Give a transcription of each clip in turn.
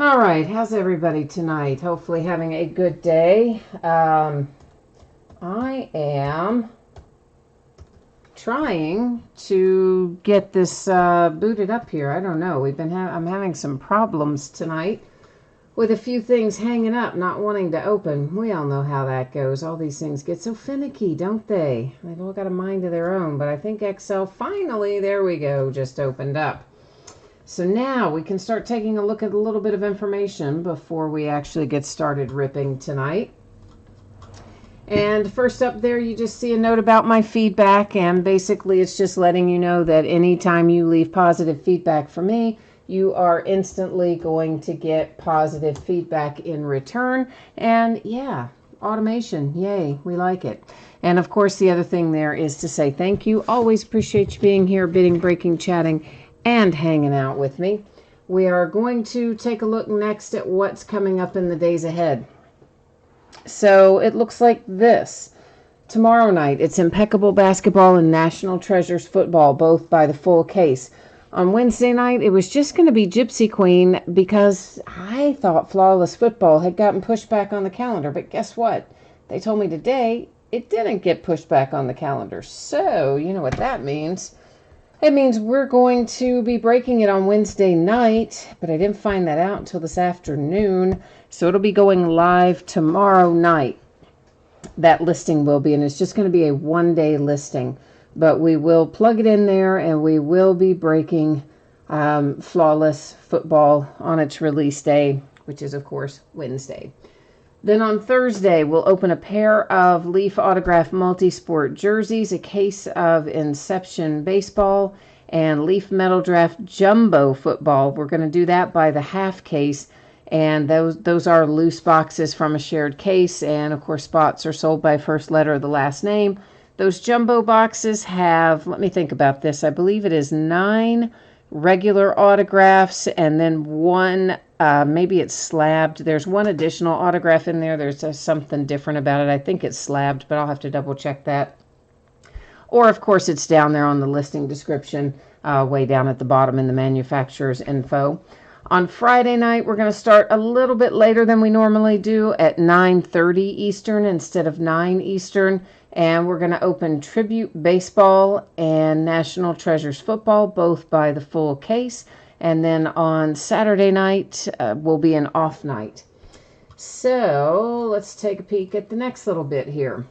All right, how's everybody tonight? Hopefully having a good day. I am trying to get this booted up here. I don't know. I'm having some problems tonight with a few things hanging up, not wanting to open. We all know how that goes. All these things get so finicky, don't they? They've all got a mind of their own, but I think Excel finally, there we go, just opened up. So now we can start taking a look at a little bit of information before we actually get started ripping tonight. And first up there, you just see a note about my feedback, and basically it's just letting you know that anytime you leave positive feedback for me, you are instantly going to get positive feedback in return. And yeah, automation, yay, we like it. And of course, the other thing there is to say thank you. Always appreciate you being here, bidding, breaking, chatting, and hanging out with me. We are going to take a look next at what's coming up in the days ahead. So it looks like this. Tomorrow night, it's Impeccable Basketball and National Treasures Football, both by the full case. On Wednesday night, it was just going to be Gypsy Queen because I thought Flawless Football had gotten pushed back on the calendar. But guess what? They told me today it didn't get pushed back on the calendar. So, you know what that means. It means we're going to be breaking it on Wednesday night, but I didn't find that out until this afternoon. So it'll be going live tomorrow night. That listing will be, and it's just going to be a one-day listing. But we will plug it in there, and we will be breaking Flawless Football on its release day, which is, of course, Wednesday. Then on Thursday, we'll open a pair of Leaf Autograph Multi-Sport jerseys, a case of Inception Baseball, and Leaf Metal Draft Jumbo Football. We're going to do that by the half case, and those are loose boxes from a shared case, and of course spots are sold by first letter of the last name. Those jumbo boxes have, let me think about this, I believe it is 9 regular autographs and then one, maybe it's slabbed. There's one additional autograph in there. There's something different about it. I think it's slabbed, but I'll have to double check that. Or, of course, it's down there on the listing description, way down at the bottom in the manufacturer's info. On Friday night, we're going to start a little bit later than we normally do at 9:30 Eastern instead of 9 Eastern. And we're going to open Tribute Baseball and National Treasures Football, both by the full case. And then on Saturday night will be an off night. So let's take a peek at the next little bit here.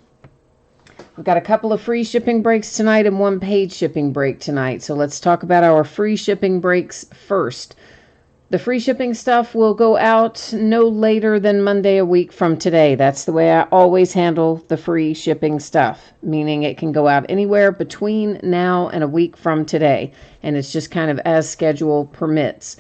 We've got a couple of free shipping breaks tonight and one paid shipping break tonight. So let's talk about our free shipping breaks first. The free shipping stuff will go out no later than Monday a week from today. That's the way I always handle the free shipping stuff, meaning it can go out anywhere between now and a week from today. And it's just kind of as schedule permits.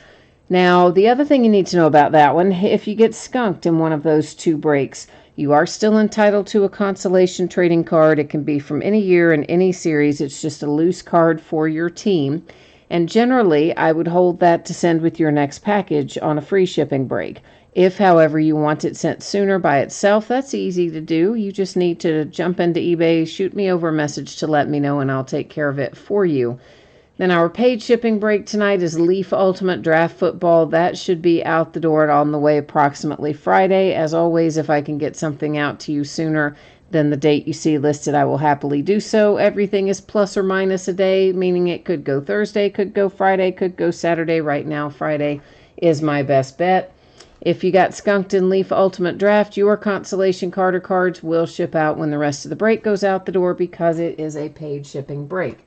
Now, the other thing you need to know about that one, if you get skunked in one of those two breaks, you are still entitled to a consolation trading card. It can be from any year and any series. It's just a loose card for your team. And generally, I would hold that to send with your next package on a free shipping break. If, however, you want it sent sooner by itself, that's easy to do. You just need to jump into eBay, shoot me over a message to let me know, and I'll take care of it for you. Then our paid shipping break tonight is Leaf Ultimate Draft Football. That should be out the door and on the way approximately Friday. As always, if I can get something out to you sooner than the date you see listed, I will happily do so. Everything is plus or minus a day, meaning it could go Thursday, could go Friday, could go Saturday. Right now, Friday is my best bet. If you got skunked in Leaf Ultimate Draft, your consolation card or cards will ship out when the rest of the break goes out the door because it is a paid shipping break.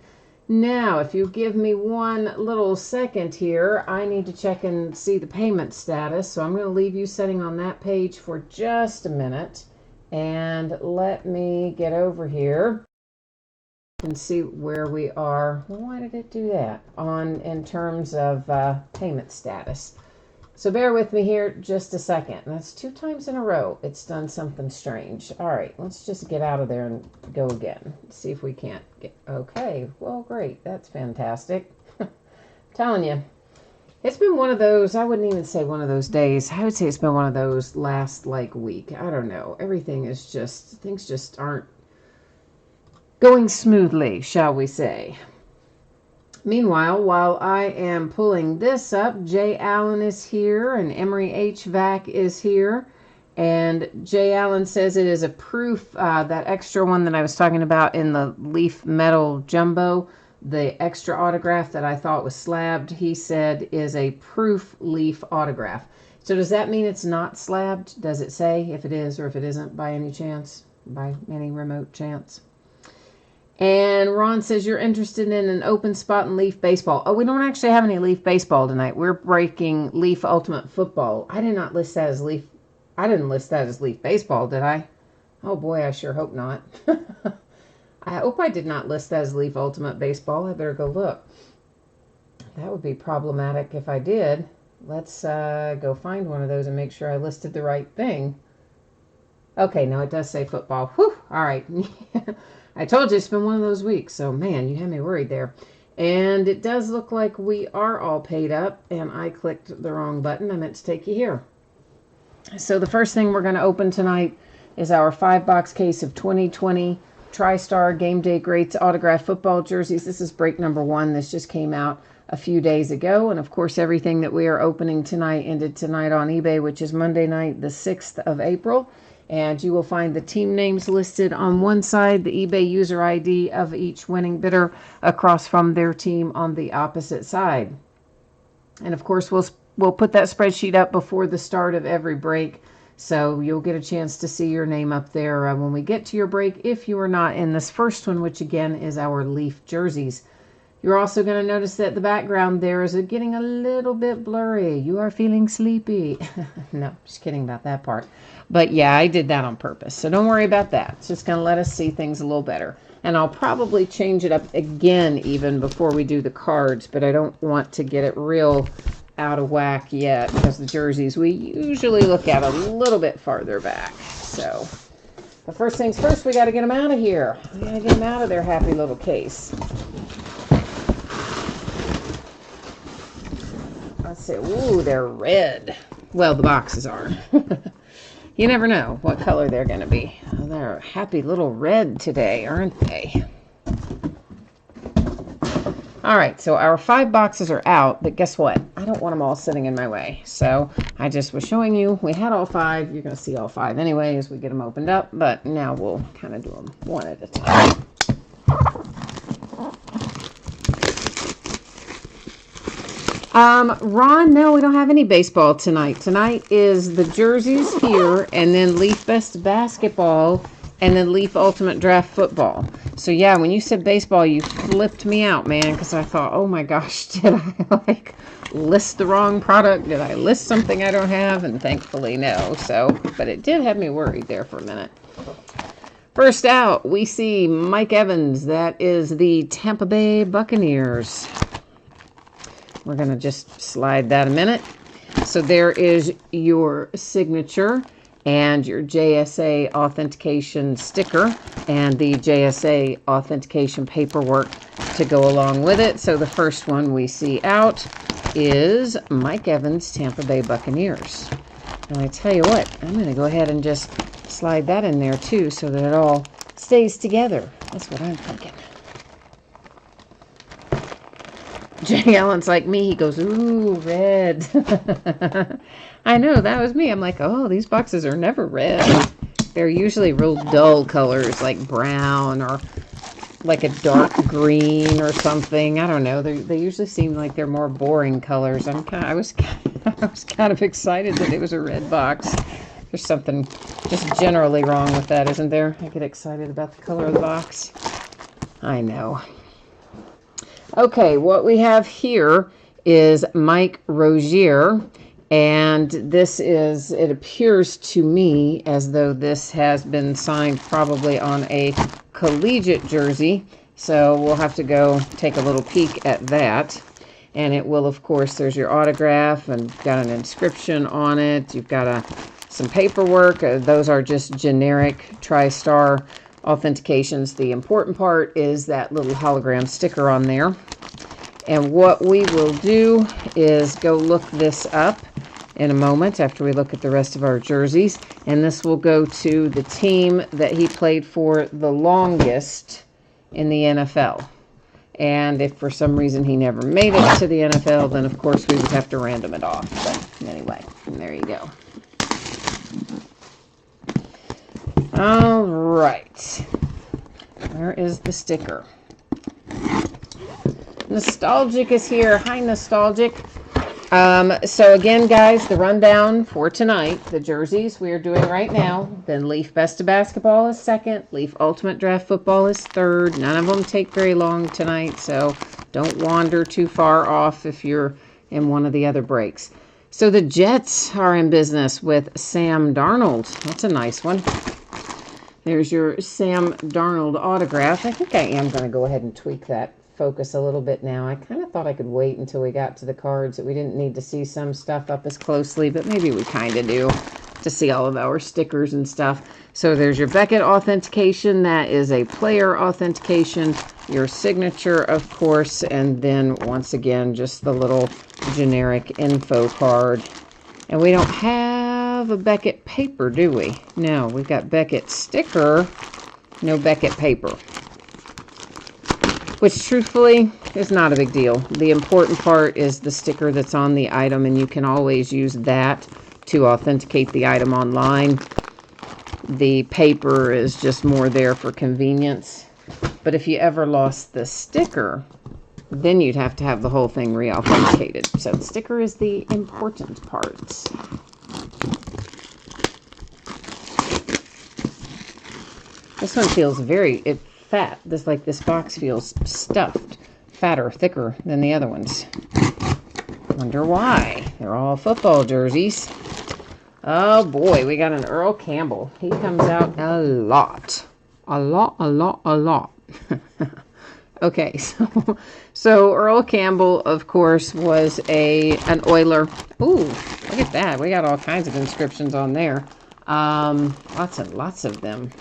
Now, if you give me one little second here, I need to check and see the payment status. So I'm going to leave you sitting on that page for just a minute. And let me get over here and see where we are. Why did it do that? In terms of payment status. So bear with me here just a second. That's 2 times in a row it's done something strange. All right, let's just get out of there and go again. See if we can't get... Okay, well, great. That's fantastic. I'm telling you. It's been one of those, I wouldn't even say one of those days. I would say it's been one of those last, week. I don't know. Everything is just, things just aren't going smoothly, shall we say. Meanwhile, while I am pulling this up, Jay Allen is here and Emery HVAC is here. And Jay Allen says it is a proof, that extra one that I was talking about in the Leaf Metal Jumbo, the extra autograph that I thought was slabbed, he said is a proof Leaf autograph. So does that mean it's not slabbed? Does it say if it is or if it isn't by any chance, by any remote chance? And Ron says you're interested in an open spot in Leaf baseball. Oh, we don't actually have any Leaf baseball tonight. We're breaking Leaf Ultimate Football. I did not list that as Leaf. I didn't list that as Leaf baseball, did I? Oh boy, I sure hope not. I hope I did not list that as Leaf Ultimate Baseball. I better go look. That would be problematic if I did. Let's go find one of those and make sure I listed the right thing. Okay, no, it does say football. Whew, all right. I told you it's been one of those weeks, so man, you had me worried there. And it does look like we are all paid up, and I clicked the wrong button. I meant to take you here. So the first thing we're going to open tonight is our 5-box case of 2020 TriStar Game Day Greats autographed football jerseys. This is break number 1. This just came out a few days ago. And of course, everything that we are opening tonight ended tonight on eBay, which is Monday night, the 6th of April. And you will find the team names listed on one side, the eBay user ID of each winning bidder across from their team on the opposite side. And of course, we'll put that spreadsheet up before the start of every break, so you'll get a chance to see your name up there when we get to your break if you are not in this first one, which again is our Leaf jerseys. You're also going to notice that the background there is getting a little bit blurry. You are feeling sleepy. No, just kidding about that part. But yeah, I did that on purpose, so don't worry about that. It's just going to let us see things a little better. And I'll probably change it up again even before we do the cards, but I don't want to get it real out of whack yet because the jerseys we usually look at a little bit farther back. So, but first things first, we got to get them out of here. We got to get them out of their happy little case. Let's see. Ooh, they're red. Well, the boxes are. You never know what color they're going to be. Oh, they're a happy little red today, aren't they? All right, so our 5 boxes are out, but guess what? I don't want them all sitting in my way. So I just was showing you we had all 5. You're going to see all 5 anyway as we get them opened up, but now we'll kind of do them one at a time. Ron, no, we don't have any baseball tonight. Tonight is the jerseys here, and then Leaf Best Basketball, and then Leaf Ultimate Draft Football. So yeah, when you said baseball, you flipped me out, man, because I thought, oh my gosh, did I list the wrong product? Did I list something I don't have? And thankfully, no. So, but it did have me worried there for a minute. First out, we see Mike Evans. That is the Tampa Bay Buccaneers. We're going to just slide that a minute. So there is your signature and your JSA authentication sticker and the JSA authentication paperwork to go along with it. So the first one we see out is Mike Evans, Tampa Bay Buccaneers. And I tell you what, I'm going to go ahead and just slide that in there too so that it all stays together. That's what I'm thinking. Jay Allen's like me. He goes, ooh, red. I know, that was me. I'm like, oh, these boxes are never red. They're usually real dull colors like brown or like a dark green or something. I don't know. They usually seem like they're more boring colors. I was kind of excited that it was a red box. There's something just generally wrong with that, isn't there? I get excited about the color of the box. I know. Okay, what we have here is Mike Rozier, and this is, it appears to me as though this has been signed probably on a collegiate jersey, so we'll have to go take a little peek at that. And it will, of course, there's your autograph, and got an inscription on it. You've got some paperwork. Those are just generic TriStar authentications. The important part is that little hologram sticker on there. And what we will do is go look this up in a moment after we look at the rest of our jerseys. And this will go to the team that he played for the longest in the NFL. And if for some reason he never made it to the NFL, then of course we would have to random it off. But anyway, there you go. All right. Where is the sticker? Nostalgic is here. Hi, Nostalgic. So again, guys, the rundown for tonight, the jerseys we are doing right now. Then Leaf Best of Basketball is second. Leaf Ultimate Draft Football is third. None of them take very long tonight, so don't wander too far off if you're in one of the other breaks. So the Jets are in business with Sam Darnold. That's a nice one. There's your Sam Darnold autograph. I think I am going to go ahead and tweak that focus a little bit now. I kind of thought I could wait until we got to the cards, that we didn't need to see some stuff up as closely, but maybe we kind of do, to see all of our stickers and stuff. So there's your Beckett authentication. That is a player authentication. Your signature, of course, and then once again, just the little generic info card. And we don't have a Beckett paper, do we? No, we've got Beckett sticker, no Beckett paper. Which truthfully is not a big deal. The important part is the sticker that's on the item, and you can always use that to authenticate the item online. The paper is just more there for convenience. But if you ever lost the sticker, then you'd have to have the whole thing re-authenticated. So the sticker is the important part. This one feels very fat. This box feels stuffed, fatter, thicker than the other ones. Wonder why. They're all football jerseys. Oh boy, we got an Earl Campbell. He comes out a lot. A lot. Okay, so Earl Campbell, of course, was an Oiler. Ooh, look at that. We got all kinds of inscriptions on there. Lots and lots of them.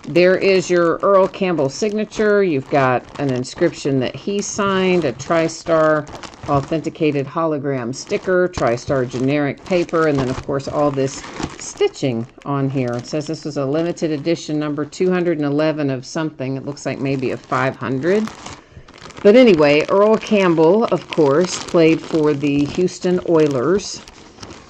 There is your Earl Campbell signature. You've got an inscription that he signed, a TriStar authenticated hologram sticker, TriStar generic paper, and then, of course, all this stitching on here. It says this was a limited edition number 211 of something. It looks like maybe a 500. But anyway, Earl Campbell, of course, played for the Houston Oilers.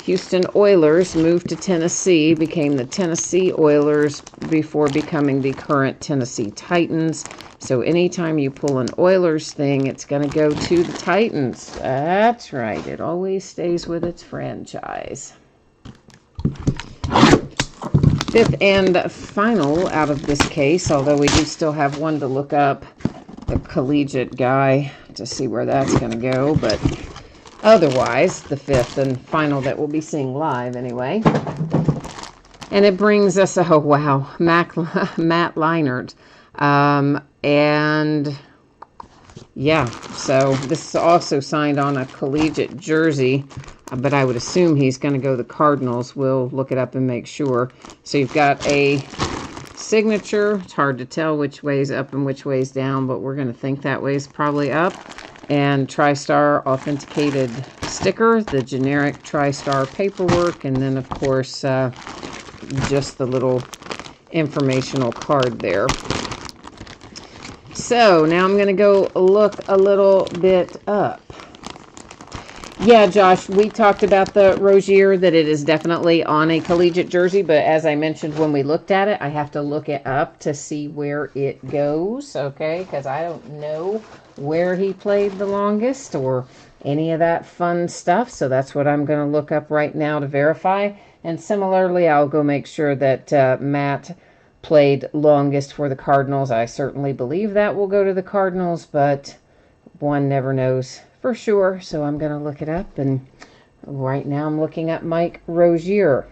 Houston Oilers moved to Tennessee, became the Tennessee Oilers before becoming the current Tennessee Titans. So anytime you pull an Oilers thing, it's going to go to the Titans. That's right. It always stays with its franchise. Fifth and final out of this case, although we do still have one to look up, the collegiate guy, to see where that's going to go, but otherwise, the fifth and final that we'll be seeing live anyway. And it brings us, oh wow, Matt Leinart. And yeah, so this is also signed on a collegiate jersey, but I would assume he's going to go the Cardinals. We'll look it up and make sure. So you've got a signature. It's hard to tell which way's up and which way's down, but we're going to think that way's probably up. And TriStar authenticated sticker, the generic TriStar paperwork, and then, of course, just the little informational card there. So now I'm going to go look a little bit up. Yeah, Josh, we talked about the Rozier, that it is definitely on a collegiate jersey, but as I mentioned when we looked at it, I have to look it up to see where it goes, okay? Because I don't know where he played the longest or any of that fun stuff, so that's what I'm going to look up right now to verify. And similarly, I'll go make sure that Matt played longest for the Cardinals. I certainly believe that will go to the Cardinals, but one never knows for sure, so I'm going to look it up. And right now I'm looking at Mike Rozier.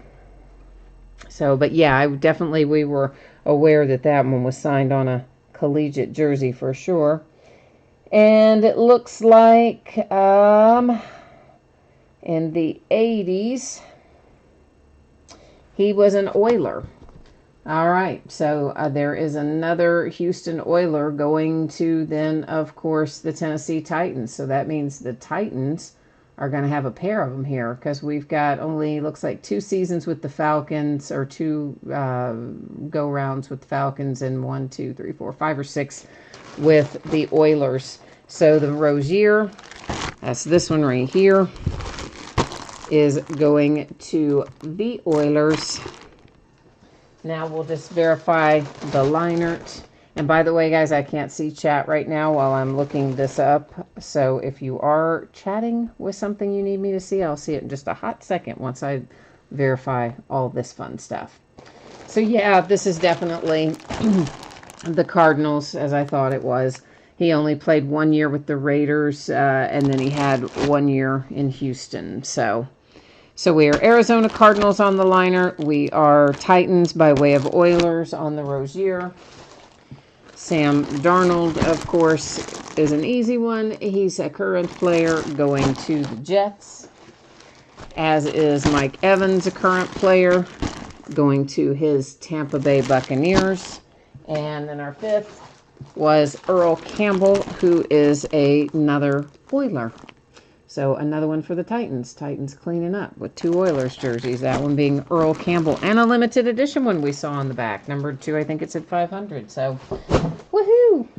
So, but yeah, we were aware that that one was signed on a collegiate jersey for sure. And it looks like in the 80s, he was an Oiler. All right, so there is another Houston Oiler going to then, of course, the Tennessee Titans. So that means the Titans are going to have a pair of them here, because we've got only, looks like 2 seasons with the Falcons, or 2 go rounds with the Falcons, and 1, 2, 3, 4, 5 or 6 with the Oilers. So the Rozier, that's this one right here, is going to the Oilers. Now we'll just verify the Leinert. And by the way, guys, I can't see chat right now while I'm looking this up. So if you are chatting with something you need me to see, I'll see it in just a hot second once I verify all this fun stuff. So yeah, this is definitely the Cardinals, as I thought it was. He only played 1 year with the Raiders, and then he had 1 year in Houston. So we are Arizona Cardinals on the liner. We are Titans by way of Oilers on the Rozier. Sam Darnold, of course, is an easy one. He's a current player going to the Jets, as is Mike Evans, a current player going to his Tampa Bay Buccaneers. And then our fifth was Earl Campbell, who is another Oiler. So another one for the Titans. Titans cleaning up with 2 Oilers jerseys. That one being Earl Campbell. And a limited edition one we saw on the back. Number 2, I think it's at 500. So, woohoo!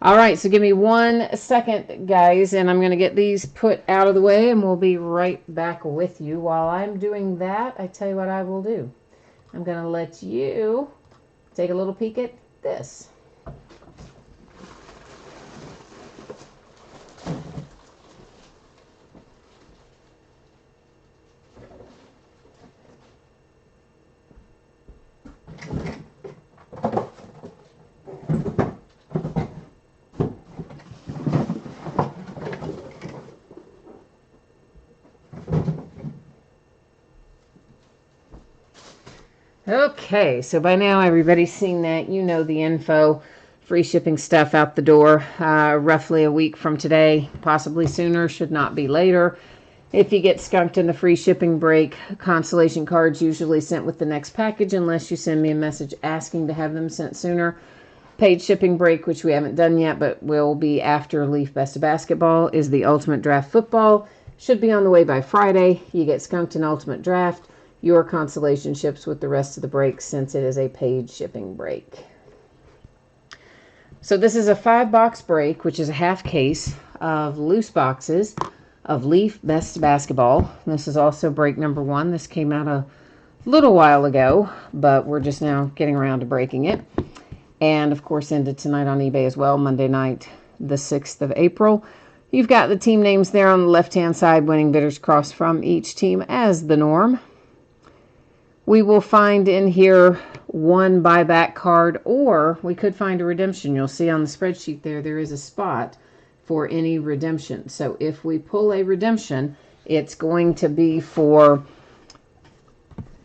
All right, so give me 1 second, guys. And I'm going to get these put out of the way. And we'll be right back with you. While I'm doing that, I tell you what I will do. I'm going to let you take a little peek at this. Okay, so by now everybody's seen that. You know the info. Free shipping stuff out the door roughly a week from today, possibly sooner, should not be later. If you get skunked in the free shipping break, consolation cards usually sent with the next package unless you send me a message asking to have them sent sooner. Paid shipping break, which we haven't done yet but will be after Leaf Best of Basketball, is the Ultimate Draft Football. Should be on the way by Friday. You get skunked in Ultimate Draft. Your consolation ships with the rest of the breaks since it is a paid shipping break. So this is a 5-box break, which is a half case of loose boxes of Leaf Best Basketball. This is also break number 1. This came out a little while ago, but we're just now getting around to breaking it. And of course ended tonight on eBay as well, Monday night, the 6th of April. You've got the team names there on the left-hand side, winning bidders crossed from each team as the norm. We will find in here 1 buyback card, or we could find a redemption. You'll see on the spreadsheet there is a spot for any redemption. So if we pull a redemption, it's going to be for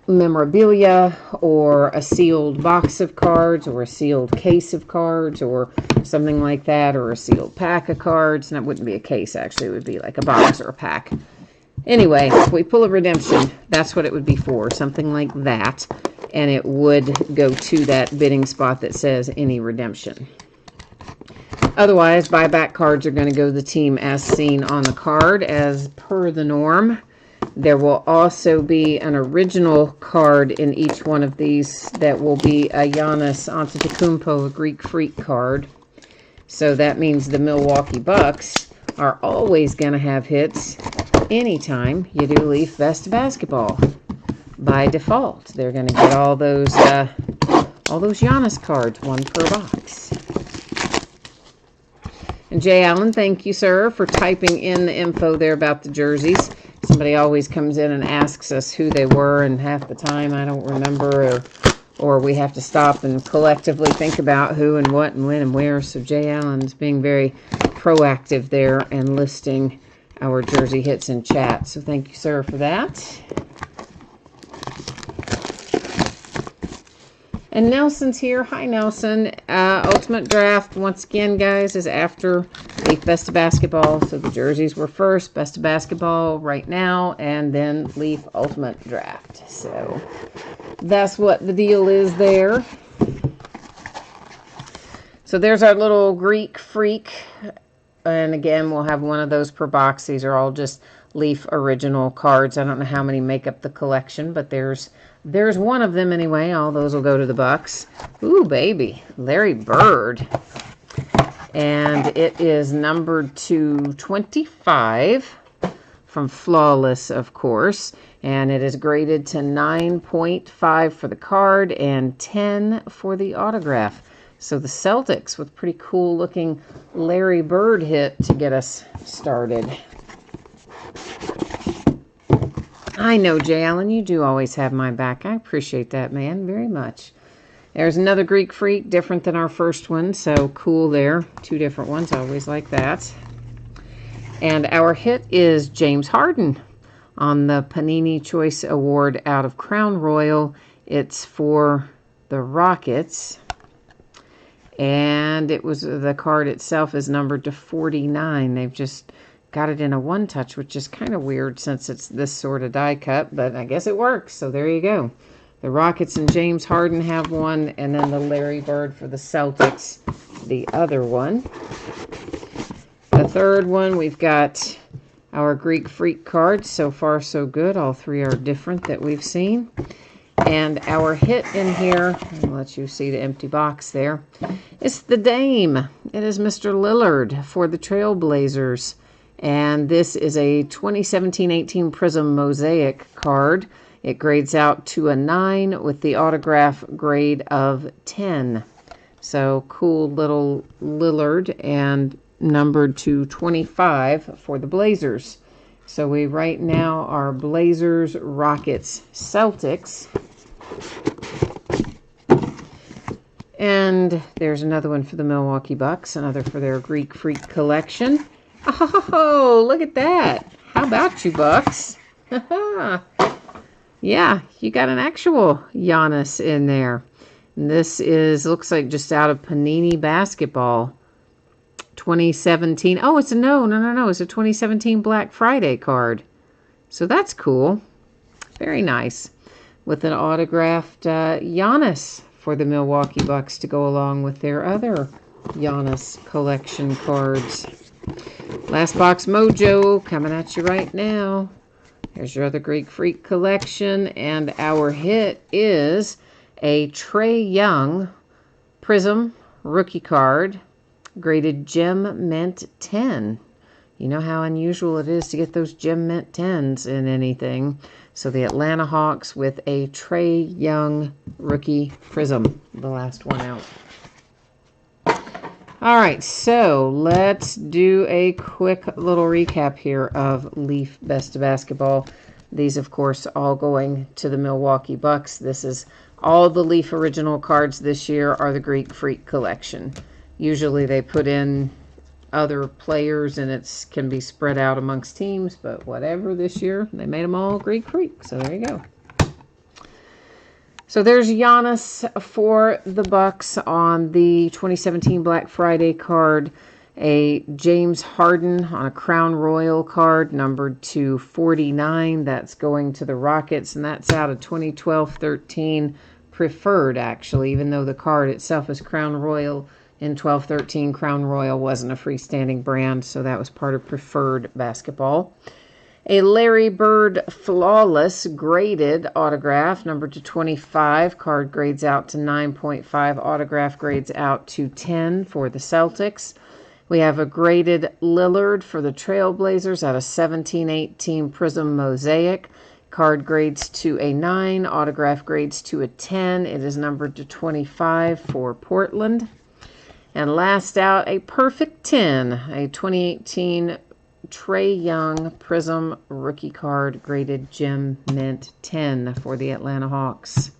memorabilia or a sealed box of cards or a sealed case of cards or something like that, or a sealed pack of cards. And that wouldn't be a case, actually. It would be like a box or a pack. Anyway, if we pull a redemption, that's what it would be for, something like that. And it would go to that bidding spot that says any redemption. Otherwise, buyback cards are going to go to the team as seen on the card, as per the norm. There will also be an original card in each one of these that will be a Giannis Antetokounmpo, a Greek Freak card. So that means the Milwaukee Bucks are always going to have hits anytime you do Leaf Best Basketball. By default, they're going to get all those Giannis cards, 1 per box. And Jay Allen, thank you, sir, for typing in the info there about the jerseys. Somebody always comes in and asks us who they were, and half the time I don't remember, or we have to stop and collectively think about who and what and when and where. So Jay Allen's being very proactive there and listing our jersey hits in chat. So thank you, sir, for that. And Nelson's here. Hi, Nelson. Ultimate Draft, once again, guys, is after Leaf Best of Basketball. So the jerseys were first, Best of Basketball right now, and then Leaf Ultimate Draft. So that's what the deal is there. So there's our little Greek Freak. And again, we'll have 1 of those per box. These are all just Leaf original cards. I don't know how many make up the collection, but there's one of them anyway. All those will go to the Bucks. Ooh, baby, Larry Bird. And it is numbered to 25 from Flawless, of course. And it is graded to 9.5 for the card and 10 for the autograph. So the Celtics with pretty cool looking Larry Bird hit to get us started. I know, Jay Allen, you do always have my back. I appreciate that, man, very much. There's another Greek Freak, different than our first one, so cool there. 2 different ones, I always like that. And our hit is James Harden on the Panini Choice Award out of Crown Royal. It's for the Rockets. And the card itself is numbered to 49. They've just got it in a one-touch, which is kind of weird since it's this sort of die cut, but I guess it works, so there you go. The Rockets and James Harden have one, and then the Larry Bird for the Celtics, the other one. The third one, we've got our Greek Freak cards. So far, so good. All 3 are different that we've seen. And our hit in here, I'll let you see the empty box there, it's the Dame. It is Mr. Lillard for the Trailblazers. And this is a 2017-18 Prism Mosaic card. It grades out to a 9 with the autograph grade of 10. So cool little Lillard, and numbered to 25 for the Blazers. So we right now are Blazers, Rockets, Celtics. And there's another one for the Milwaukee Bucks, another for their Greek Freak collection. Oh, look at that. How about you, Bucks? Yeah, you got an actual Giannis in there. And this looks like just out of Panini Basketball. 2017. Oh, it's no. It's a 2017 Black Friday card. So that's cool. Very nice. With an autographed Giannis for the Milwaukee Bucks to go along with their other Giannis collection cards. Last box mojo coming at you right now. Here's your other Greek Freak collection, and our hit is a Trae Young Prism rookie card, graded Gem Mint 10. You know how unusual it is to get those Gem Mint 10s in anything. So the Atlanta Hawks with a Trae Young rookie Prism, the last one out. All right, so let's do a quick little recap here of Leaf Best of Basketball. These, of course, all going to the Milwaukee Bucks. This is all the Leaf original cards this year are the Greek Freak collection. Usually they put in other players and it can be spread out amongst teams, but whatever, this year they made them all Greek Freak. So there you go. So there's Giannis for the Bucks on the 2017 Black Friday card. A James Harden on a Crown Royal card numbered to 49. That's going to the Rockets, and that's out of 2012-13 Preferred, actually, even though the card itself is Crown Royal. In 12-13, Crown Royal wasn't a freestanding brand, so that was part of Preferred basketball. A Larry Bird Flawless graded autograph, numbered to 25. Card grades out to 9.5. Autograph grades out to 10 for the Celtics. We have a graded Lillard for the Trailblazers out of 17-18 Prism Mosaic. Card grades to a 9. Autograph grades to a 10. It is numbered to 25 for Portland. And last out, a perfect 10, a 2018 Trae Young Prism rookie card, graded Gem Mint 10 for the Atlanta Hawks.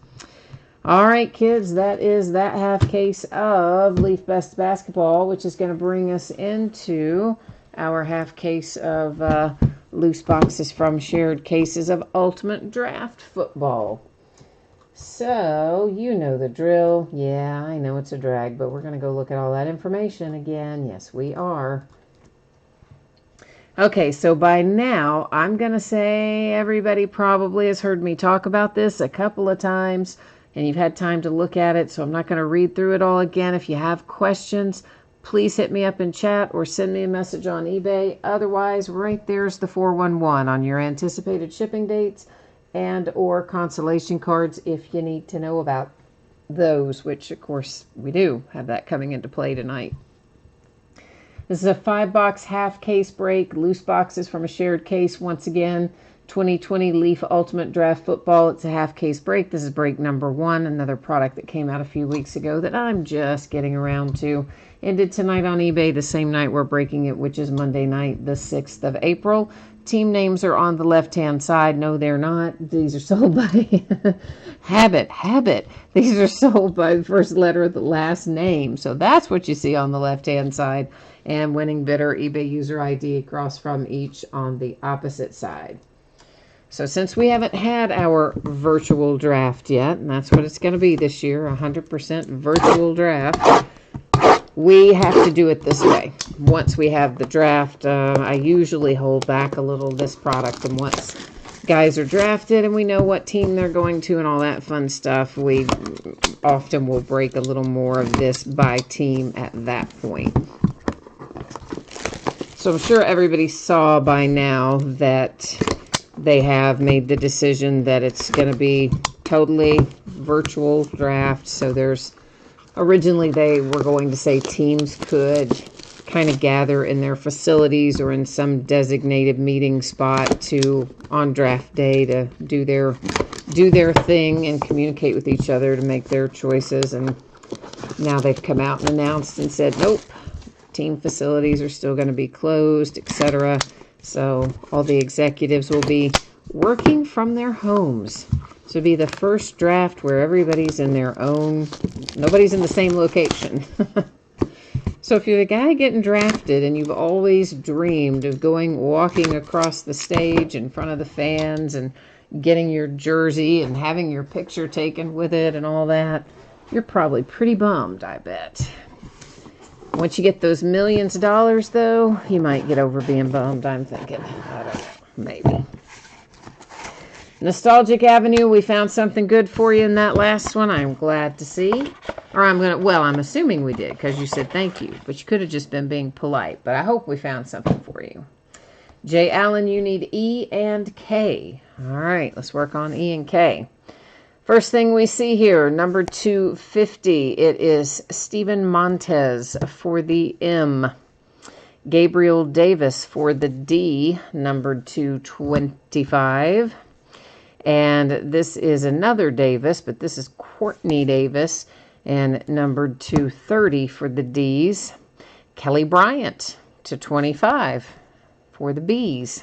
All right, kids, that is that half case of Leaf Best Basketball, which is going to bring us into our half case of loose boxes from shared cases of Ultimate Draft Football. So, you know the drill. Yeah, I know it's a drag, but we're going to go look at all that information again. Yes, we are. Okay, so by now, I'm going to say everybody probably has heard me talk about this a couple of times, and you've had time to look at it, so I'm not going to read through it all again. If you have questions, please hit me up in chat or send me a message on eBay. Otherwise, right there's the 411 on your anticipated shipping dates and or consolation cards if you need to know about those, which of course we do have that coming into play tonight. This is a 5-box half case break, loose boxes from a shared case. Once again, 2020 Leaf Ultimate Draft Football. It's a half case break. This is break number 1, another product that came out a few weeks ago that I'm just getting around to. Ended tonight on eBay, the same night we're breaking it, which is Monday night, the 6th of April. Team names are on the left-hand side. No, they're not. These are sold by Habit. These are sold by the first letter of the last name. So that's what you see on the left-hand side. And winning bidder, eBay user ID across from each on the opposite side. So since we haven't had our virtual draft yet, and that's what it's going to be this year, 100% virtual draft, we have to do it this way. Once we have the draft, I usually hold back a little this product, and once guys are drafted and we know what team they're going to and all that fun stuff, we often will break a little more of this by team at that point. So I'm sure everybody saw by now that they have made the decision that it's going to be totally virtual draft. So originally they were going to say teams could kind of gather in their facilities or in some designated meeting spot on draft day to do their thing and communicate with each other to make their choices. And now they've come out and announced and said, nope, team facilities are still going to be closed, etc. So all the executives will be working from their homes. So it'll be the first draft where everybody's in their own, nobody's in the same location. So if you're the guy getting drafted and you've always dreamed of walking across the stage in front of the fans and getting your jersey and having your picture taken with it and all that, you're probably pretty bummed, I bet. Once you get those millions of dollars, though, you might get over being bummed, I'm thinking. I don't know. Maybe. Nostalgic Avenue, we found something good for you in that last one. I'm glad to see. Or I'm assuming we did because you said thank you. But you could have just been being polite. But I hope we found something for you. Jay Allen, you need E and K. All right, let's work on E and K. First thing we see here, number 250, it is Steven Montez for the M. Gabriel Davis for the D, number 225. And this is another Davis, but this is Courtney Davis, and number 230 for the Ds. Kelly Bryant to 25 for the Bs.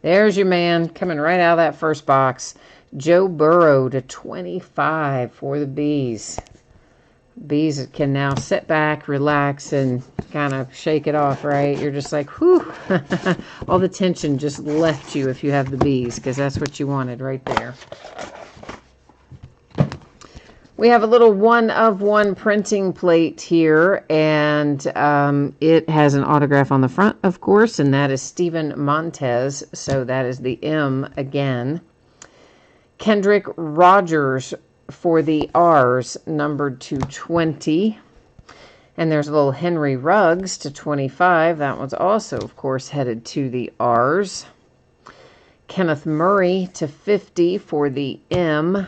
There's your man coming right out of that first box. Joe Burrow to 25 for the Bs. Bees can now sit back, relax, and kind of shake it off, right? You're just like, whew. All the tension just left you if you have the Bees, because that's what you wanted right there. We have a little 1-of-1 printing plate here, and it has an autograph on the front, of course, and that is Steven Montez, so that is the M again. Kendrick Rogers for the R's, numbered to 20. And there's a little Henry Ruggs to 25. That one's also, of course, headed to the R's. Kenneth Murray to 50 for the M.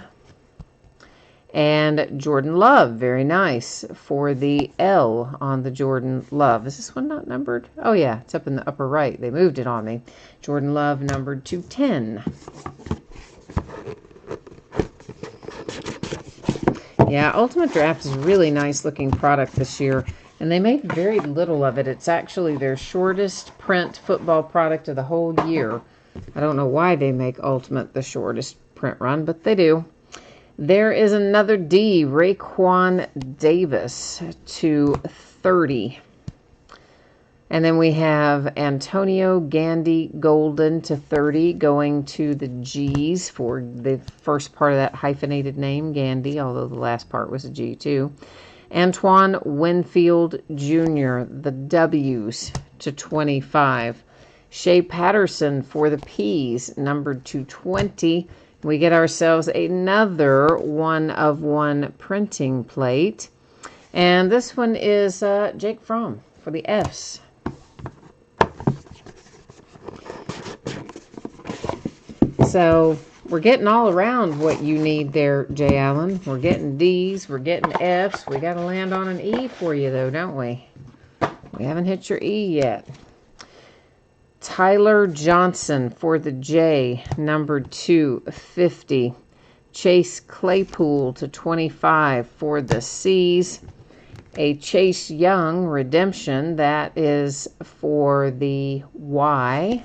And Jordan Love, very nice, for the L on the Jordan Love. Is this one not numbered? Oh, yeah, it's up in the upper right. They moved it on me. Jordan Love, numbered to 10. Yeah, Ultimate Draft is a really nice looking product this year, and they made very little of it. It's actually their shortest print football product of the whole year. I don't know why they make Ultimate the shortest print run, but they do. There is another D, Raekwon Davis to 30. And then we have Antonio Gandy Golden to 30, going to the G's for the first part of that hyphenated name, Gandy, although the last part was a G too. Antoine Winfield Jr., the W's to 25. Shea Patterson for the P's, numbered to 20. We get ourselves another 1-of-1 printing plate. And this one is Jake Fromm for the Fs. So we're getting all around what you need there, Jay Allen. We're getting Ds, we're getting Fs. We got to land on an E for you, though, don't we? We haven't hit your E yet. Tyler Johnson for the J, number 250. Chase Claypool to 25 for the C's. A Chase Young redemption, that is for the Y.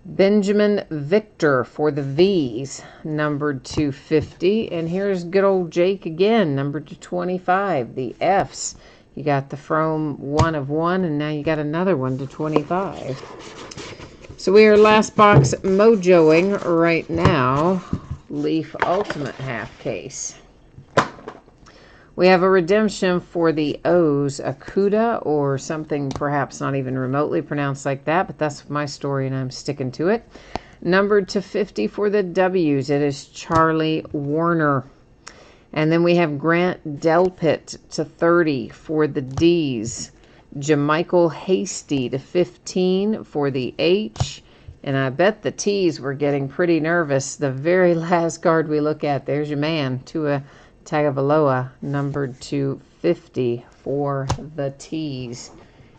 Benjamin Victor for the V's, numbered 250. And here's good old Jake again, numbered to 25, the F's. You got the Frome 1 of 1, and now you got another one to 25. So we are last box mojoing right now. Leaf Ultimate half case. We have a redemption for the O's, Akuda, or something perhaps not even remotely pronounced like that, but that's my story and I'm sticking to it. Numbered to 50 for the W's, it is Charlie Warner. And then we have Grant Delpit to 30 for the D's. Jamichael Hasty to 15 for the H. And I bet the T's were getting pretty nervous. The very last card we look at, there's your man, Tua Tagovailoa, numbered to 50 for the T's.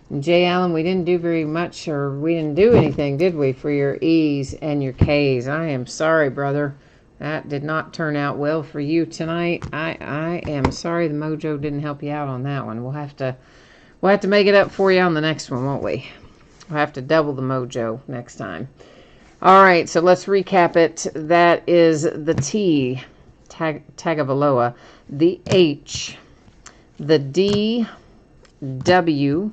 And Jay Allen, we didn't do very much, or we didn't do anything, did we, for your E's and your K's? I am sorry, brother. That did not turn out well for you tonight. I am sorry the mojo didn't help you out on that one. We'll have to make it up for you on the next one, won't we? We'll have to double the mojo next time. All right, so let's recap it. That is the T, Tagovailoa, the H, the D, W,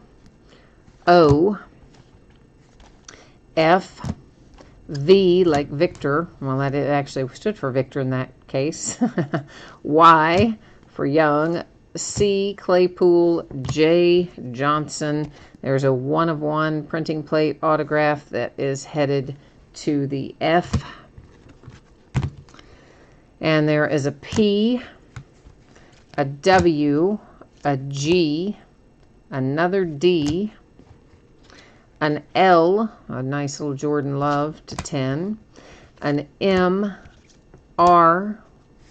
O, F, V, like Victor. Well, that it actually stood for Victor in that case. Y for Young. C, Claypool. J, Johnson. There's a 1 of 1 printing plate autograph that is headed to the F. And there is a P, a W, a G, another D, an L, a nice little Jordan Love to 10, an M, R,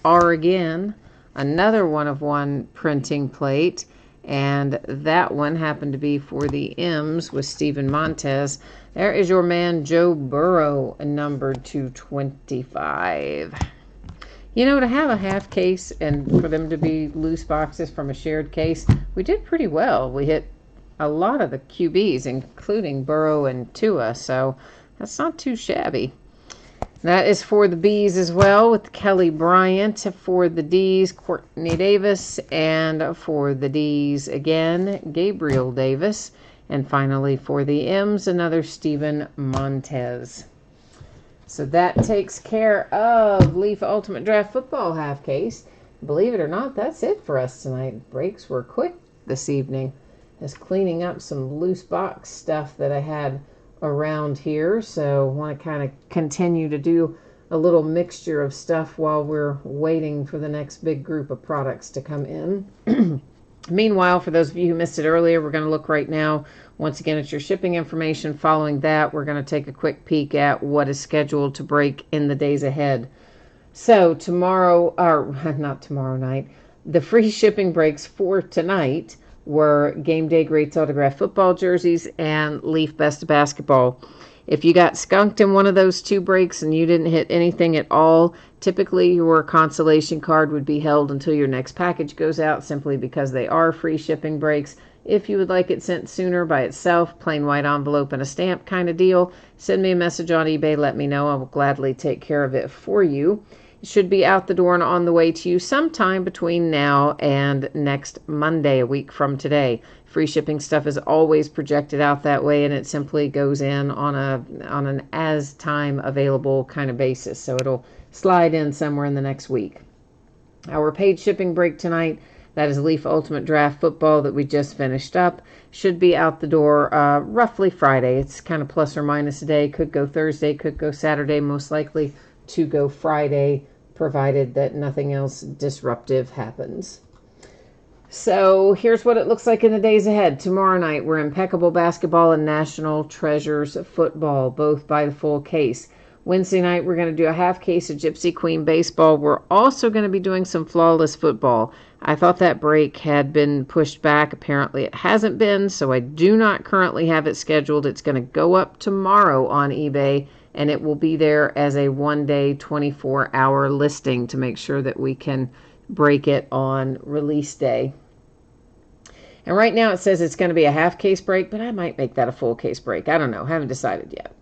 R again, another 1 of 1 printing plate, and that one happened to be for the M's with Steven Montez. There is your man Joe Burrow, numbered to 25. You know, to have a half case and for them to be loose boxes from a shared case, we did pretty well. We hit a lot of the QBs, including Burrow and Tua, so that's not too shabby. That is for the B's as well, with Kelly Bryant. For the D's, Courtney Davis. And for the D's again, Gabriel Davis. And finally for the M's, another Steven Montez. So that takes care of Leaf Ultimate Draft Football half case. Believe it or not, that's it for us tonight. Breaks were quick this evening. Just cleaning up some loose box stuff that I had around here. So I want to kind of continue to do a little mixture of stuff while we're waiting for the next big group of products to come in. Meanwhile, for those of you who missed it earlier, we're going to look right now once again at your shipping information. Following that, we're going to take a quick peek at what is scheduled to break in the days ahead. So tomorrow, or not tomorrow night, the free shipping breaks for tonight were Game Day Greats autographed football jerseys and Leaf Best of Basketball. If you got skunked in one of those two breaks and you didn't hit anything at all, typically your consolation card would be held until your next package goes out, simply because they are free shipping breaks. If you would like it sent sooner by itself, plain white envelope and a stamp kind of deal, send me a message on eBay, let me know. I will gladly take care of it for you. It should be out the door and on the way to you sometime between now and next Monday, a week from today. Free shipping stuff is always projected out that way, and it simply goes in on an as time available kind of basis. So it'll slide in somewhere in the next week. Our paid shipping break tonight, that is Leaf Ultimate Draft Football that we just finished up, should be out the door roughly Friday. It's kind of plus or minus a day. Could go Thursday, could go Saturday, most likely to go Friday, provided that nothing else disruptive happens. So here's what it looks like in the days ahead. Tomorrow night, we're impeccable basketball and National Treasures football, both by the full case. Wednesday night, we're going to do a half case of Gypsy Queen baseball. We're also going to be doing some flawless football. I thought that break had been pushed back. Apparently it hasn't been, so I do not currently have it scheduled. It's going to go up tomorrow on eBay, and it will be there as a one-day, 24-hour listing to make sure that we can break it on release day. And right now it says it's going to be a half case break, but I might make that a full case break. I don't know. Haven't decided yet.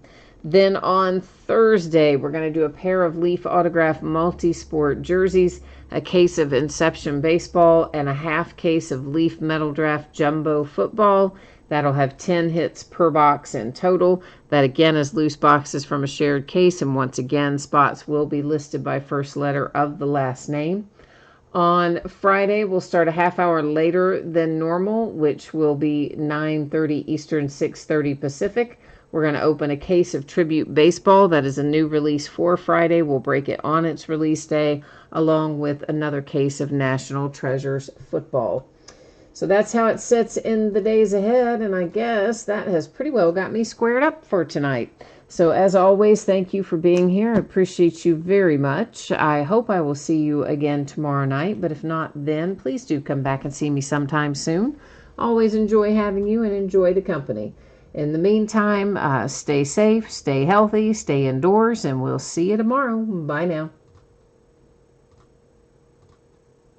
Then on Thursday, we're going to do a pair of Leaf Autograph multi-sport jerseys, a case of Inception baseball, and a half case of Leaf Metal Draft Jumbo football. That'll have 10 hits per box in total. That again is loose boxes from a shared case, and once again, spots will be listed by first letter of the last name. On Friday, we'll start a half hour later than normal, which will be 9:30 Eastern, 6:30 Pacific. We're going to open a case of Tribute Baseball. That is a new release for Friday. We'll break it on its release day, along with another case of National Treasures football. So that's how it sits in the days ahead, and I guess that has pretty well got me squared up for tonight. So as always, thank you for being here. I appreciate you very much. I hope I will see you again tomorrow night, but if not then, please do come back and see me sometime soon. Always enjoy having you and enjoy the company. In the meantime, stay safe, stay healthy, stay indoors, and we'll see you tomorrow. Bye now.